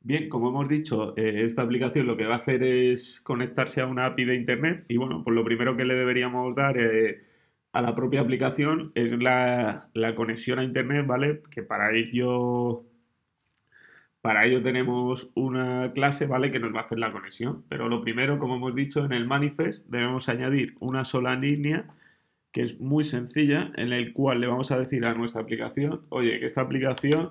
Bien, como hemos dicho, esta aplicación lo que va a hacer es conectarse a una API de Internet y bueno, pues lo primero que le deberíamos dar a la propia aplicación es la conexión a Internet, ¿vale? Que para ello tenemos una clase, ¿vale? Que nos va a hacer la conexión. Pero lo primero, como hemos dicho en el manifest, debemos añadir una sola línea que es muy sencilla, en el cual le vamos a decir a nuestra aplicación, oye, que esta aplicación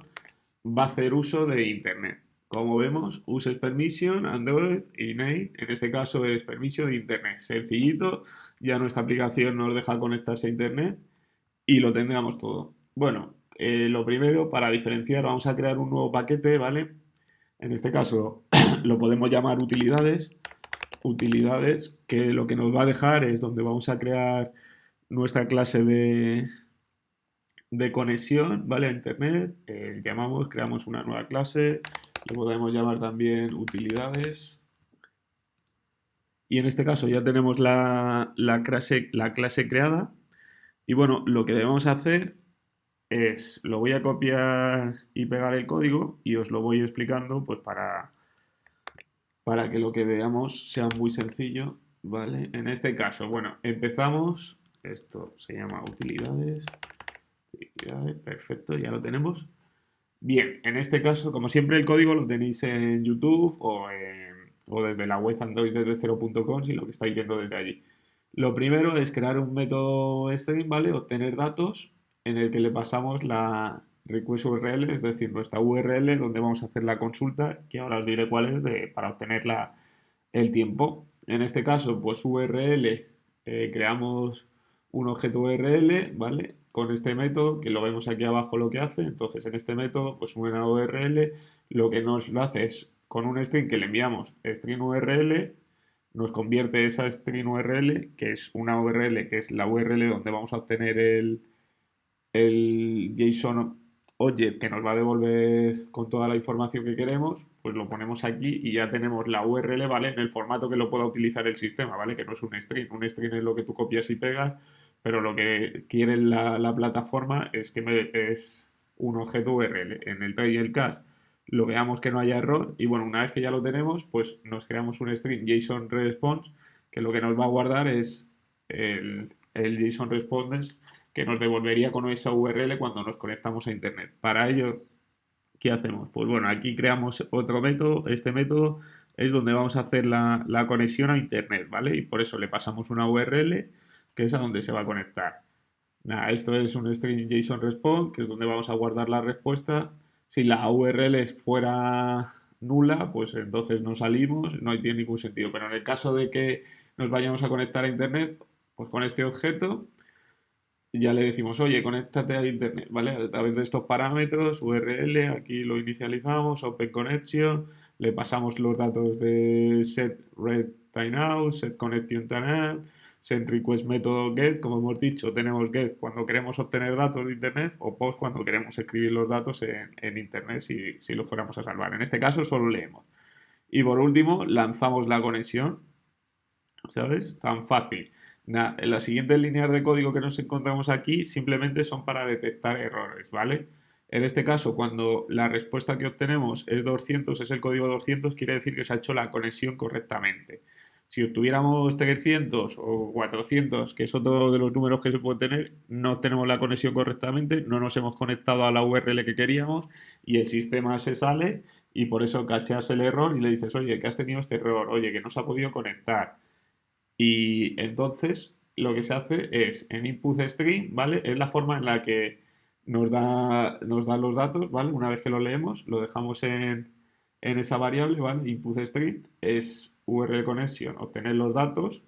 va a hacer uso de Internet. Como vemos, uses permission, Android y name, en este caso es permiso de Internet. Sencillito, ya nuestra aplicación nos deja conectarse a Internet y lo tendríamos todo. Bueno, lo primero, para diferenciar, vamos a crear un nuevo paquete, ¿vale? En este caso lo podemos llamar utilidades. Utilidades que lo que nos va a dejar es donde vamos a crear nuestra clase de conexión, ¿vale? A Internet. Creamos una nueva clase, le podemos llamar también utilidades. Y en este caso ya tenemos la clase creada. Y bueno, lo que debemos hacer es, lo voy a copiar y pegar el código y os lo voy explicando pues para que lo que veamos sea muy sencillo, ¿vale? En este caso, bueno, empezamos, esto se llama utilidades, perfecto, ya lo tenemos. Bien, en este caso, como siempre, el código lo tenéis en YouTube o desde la web Android desde 0.com si lo que estáis viendo desde allí. Lo primero es crear un método string, ¿vale? Obtener datos en el que le pasamos la request URL, es decir, nuestra URL donde vamos a hacer la consulta, que ahora os diré cuál es para obtener el tiempo. En este caso, pues URL, creamos un objeto URL, ¿vale? Con este método, que lo vemos aquí abajo lo que hace. Entonces, en este método, pues una URL, lo que nos lo hace es con un string que le enviamos string URL, nos convierte esa string URL, que es una URL, que es la URL donde vamos a obtener el JSON object que nos va a devolver con toda la información que queremos, pues lo ponemos aquí y ya tenemos la URL, ¿vale? En el formato que lo pueda utilizar el sistema, ¿vale? Que no es un string. Un string es lo que tú copias y pegas, pero lo que quiere la plataforma es es un objeto URL. En el try y el catch lo veamos que no haya error y bueno, una vez que ya lo tenemos, pues nos creamos un string JSON response que lo que nos va a guardar es el JSON response que nos devolvería con esa URL cuando nos conectamos a Internet. Para ello, ¿qué hacemos? Pues bueno, aquí creamos otro método. Este método es donde vamos a hacer la conexión a Internet, ¿vale? Y por eso le pasamos una URL que es a donde se va a conectar. Nada, esto es un string JSON response, que es donde vamos a guardar la respuesta. Si la URL fuera nula, pues entonces no salimos, no tiene ningún sentido. Pero en el caso de que nos vayamos a conectar a Internet, pues con este objeto ya le decimos, oye, conéctate a Internet, ¿vale? A través de estos parámetros, URL, aquí lo inicializamos, Open Connection, le pasamos los datos de set read timeout, set connection timeout, set request método get, como hemos dicho, tenemos get cuando queremos obtener datos de Internet o post cuando queremos escribir los datos en Internet si lo fuéramos a salvar. En este caso solo leemos. Y por último, lanzamos la conexión, ¿sabes? Tan fácil. Las siguientes líneas de código que nos encontramos aquí simplemente son para detectar errores, ¿vale? En este caso, cuando la respuesta que obtenemos es 200, es el código 200, quiere decir que se ha hecho la conexión correctamente. Si obtuviéramos 300 o 400, que es otro de los números que se puede tener, no tenemos la conexión correctamente, no nos hemos conectado a la URL que queríamos y el sistema se sale y por eso cacheas el error y le dices, oye, que has tenido este error, oye, que no se ha podido conectar. Y entonces lo que se hace es en input string, ¿vale? Es la forma en la que nos da los datos, ¿vale? Una vez que lo leemos, lo dejamos en esa variable, ¿vale? Input string es URL connection, obtener los datos,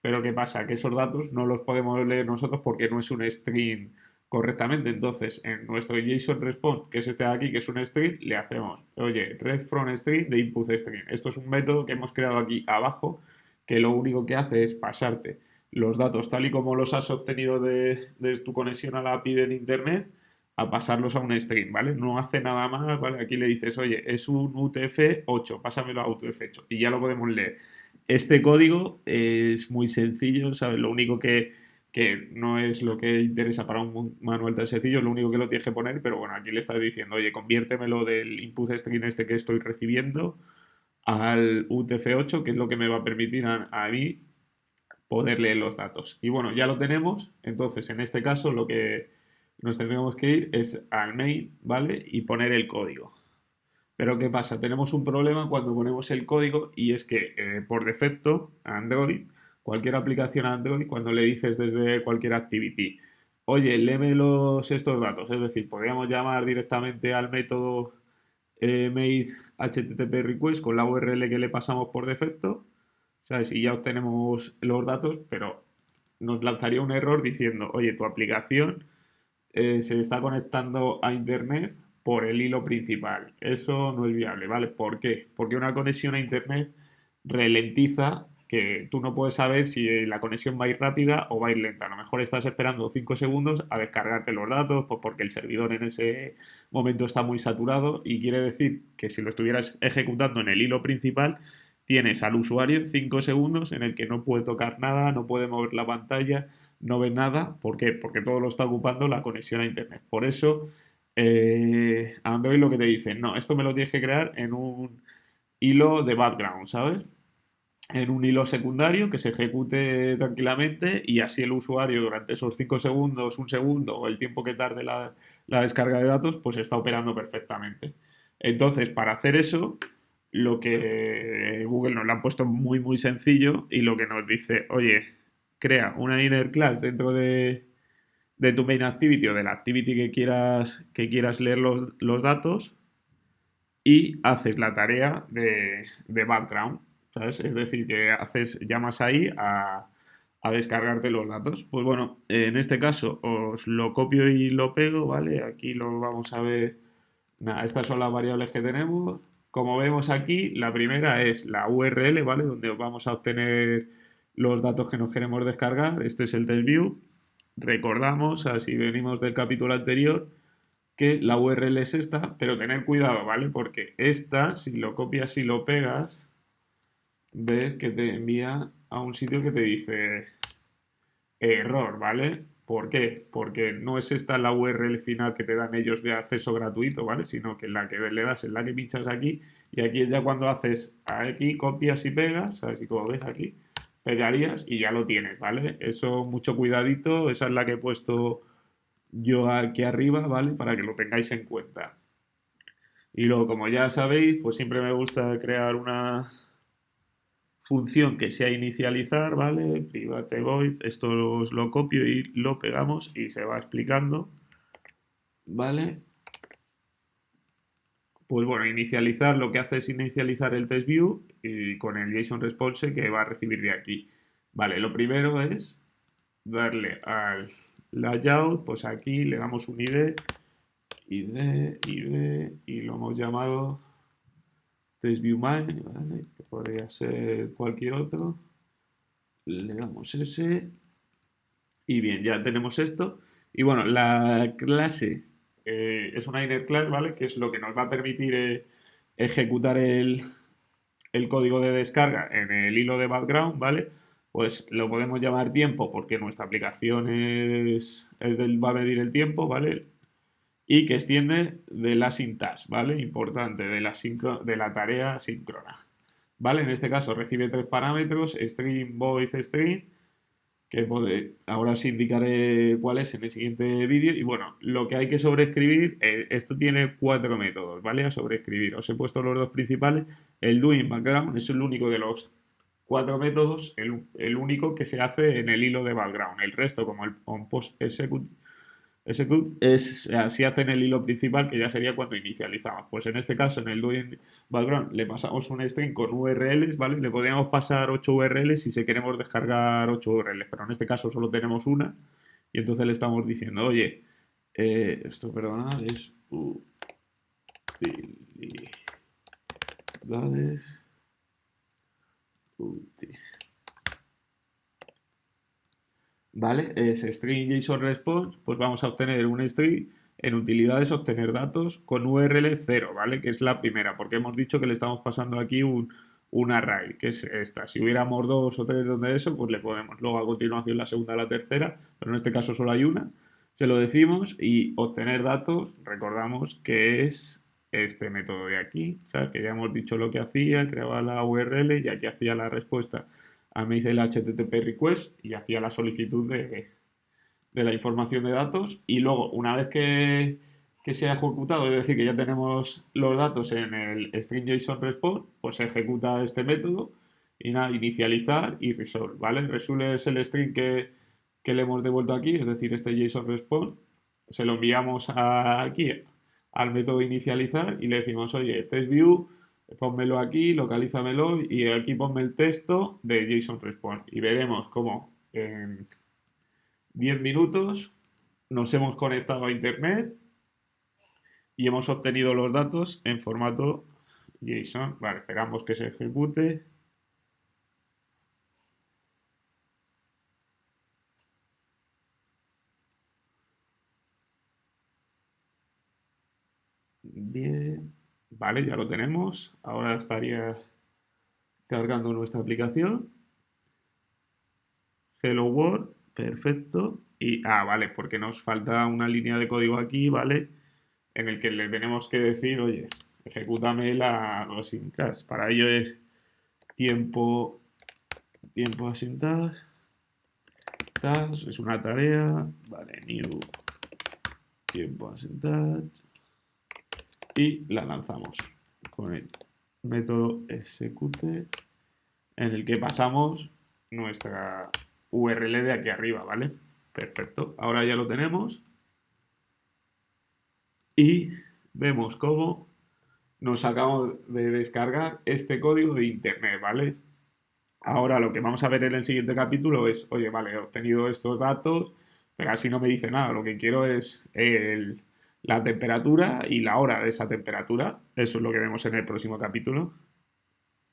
pero ¿qué pasa? Que esos datos no los podemos leer nosotros porque no es un string correctamente. Entonces, en nuestro JSON response, que es este de aquí, que es un string, le hacemos, oye, read from string de input string. Esto es un método que hemos creado aquí abajo que lo único que hace es pasarte los datos tal y como los has obtenido de tu conexión a la API del Internet a pasarlos a un string, ¿vale? No hace nada más, ¿vale? Aquí le dices, oye, es un UTF-8, pásamelo a UTF-8 y ya lo podemos leer. Este código es muy sencillo, ¿sabes? Lo único que no es lo que interesa para un manual tan sencillo, lo único que lo tienes que poner, pero bueno, aquí le estás diciendo, oye, conviértemelo del input string este que estoy recibiendo al UTF-8, que es lo que me va a permitir a mí poder leer los datos. Y bueno, ya lo tenemos, entonces en este caso lo que nos tendríamos que ir es al main, ¿vale? Y poner el código. Pero ¿qué pasa? Tenemos un problema cuando ponemos el código y es que por defecto Android, cualquier aplicación Android, cuando le dices desde cualquier activity, oye, léeme estos datos, es decir, podríamos llamar directamente al método made HTTP request con la URL que le pasamos por defecto, ¿sabes? Y ya obtenemos los datos, pero nos lanzaría un error diciendo, oye, tu aplicación se está conectando a Internet por el hilo principal. Eso no es viable, ¿vale? ¿Por qué? Porque una conexión a Internet ralentiza que tú no puedes saber si la conexión va a ir rápida o va a ir lenta. A lo mejor estás esperando 5 segundos a descargarte los datos pues porque el servidor en ese momento está muy saturado y quiere decir que si lo estuvieras ejecutando en el hilo principal, tienes al usuario 5 segundos en el que no puede tocar nada, no puede mover la pantalla, no ve nada. ¿Por qué? Porque todo lo está ocupando la conexión a Internet. Por eso, Android lo que te dice, no, esto me lo tienes que crear en un hilo de background, ¿sabes? En un hilo secundario que se ejecute tranquilamente y así el usuario durante esos 5 segundos, un segundo o el tiempo que tarde la descarga de datos, pues está operando perfectamente. Entonces, para hacer eso, lo que Google nos lo ha puesto muy sencillo y lo que nos dice, oye, crea una inner class dentro de tu main activity o de la activity que quieras leer los datos y haces la tarea de background, ¿sabes? Es decir, que llamas ahí a descargarte los datos. Pues bueno, en este caso os lo copio y lo pego, ¿vale? Aquí lo vamos a ver. Nada, estas son las variables que tenemos. Como vemos aquí, la primera es la URL, ¿vale? Donde vamos a obtener los datos que nos queremos descargar. Este es el test view. Recordamos, así venimos del capítulo anterior, que la URL es esta, pero tener cuidado, ¿vale? Porque esta, si lo copias y lo pegas, ves que te envía a un sitio que te dice error, ¿vale? ¿Por qué? Porque no es esta la URL final que te dan ellos de acceso gratuito, ¿vale? Sino que la que le das es la que pinchas aquí y aquí es ya cuando haces aquí, copias y pegas, ¿sabes? Y como ves aquí, pegarías y ya lo tienes, ¿vale? Eso mucho cuidadito, esa es la que he puesto yo aquí arriba, ¿vale? Para que lo tengáis en cuenta. Y luego, como ya sabéis, pues siempre me gusta crear una función que sea inicializar, ¿vale? Private void, esto os lo copio y lo pegamos y se va explicando, ¿vale? Pues bueno, inicializar lo que hace es inicializar el test view y con el JSON response que va a recibir de aquí. Vale, lo primero es darle al layout, pues aquí le damos un ID y lo hemos llamado test view main, ¿vale? Que podría ser cualquier otro. Le damos ese y bien, ya tenemos esto. Y bueno, la clase es una inner class, ¿vale? Que es lo que nos va a permitir ejecutar el código de descarga en el hilo de background, ¿vale? Pues lo podemos llamar tiempo porque nuestra aplicación va a medir el tiempo, ¿vale? Y que extiende de la syntax, ¿vale? Importante, de la tarea síncrona. ¿Vale? En este caso recibe tres parámetros, string, void, string, que ahora os indicaré cuál es en el siguiente vídeo. Y bueno, lo que hay que sobreescribir, esto tiene 4 métodos, ¿vale? A sobreescribir. Os he puesto los dos principales. El doing background es el único de los 4 métodos, el único que se hace en el hilo de background. El resto, como el onPost execute así hace en el hilo principal, que ya sería cuando inicializamos. Pues en este caso, en el doing background, le pasamos un string con URLs, ¿vale? Le podríamos pasar 8 URLs si se queremos descargar 8 URLs, pero en este caso solo tenemos una y entonces le estamos diciendo, oye, esto, perdonad, es utilidades ¿vale? Es string JSON response, pues vamos a obtener un string en utilidades obtener datos con URL 0, ¿vale? Que es la primera, porque hemos dicho que le estamos pasando aquí un array, que es esta. Si hubiéramos 2 o 3 donde eso, pues le ponemos luego a continuación la segunda, la tercera, pero en este caso solo hay una. Se lo decimos y obtener datos, recordamos que es este método de aquí, ¿sabes? Que ya hemos dicho lo que hacía, creaba la URL y aquí hacía la respuesta a me dice el HTTP request y hacía la solicitud de la información de datos y luego una vez que se ha ejecutado, es decir, que ya tenemos los datos en el string JSON response, pues se ejecuta este método y nada, inicializar y resolve, ¿vale? Resolve es el string que le hemos devuelto aquí, es decir, este JSON response, se lo enviamos aquí al método inicializar y le decimos, oye, test-view, pónmelo aquí, localízamelo y aquí ponme el texto de JSON response y veremos cómo en 10 minutos nos hemos conectado a internet y hemos obtenido los datos en formato JSON. Vale, esperamos que se ejecute. Bien, vale, ya lo tenemos. Ahora estaría cargando nuestra aplicación. Hello World, perfecto. Y, vale, porque nos falta una línea de código aquí, ¿vale? En el que le tenemos que decir, oye, ejecútame los syntax. Para ello es tiempo, tiempo asintax. Es una tarea, vale, new tiempo asintax y la lanzamos con el método execute en el que pasamos nuestra URL de aquí arriba, ¿vale? Perfecto, ahora ya lo tenemos y vemos cómo nos acabamos de descargar este código de internet, ¿vale? Ahora lo que vamos a ver en el siguiente capítulo es, oye, vale, he obtenido estos datos, pero así no me dice nada. Lo que quiero es la temperatura y la hora de esa temperatura. Eso es lo que vemos en el próximo capítulo.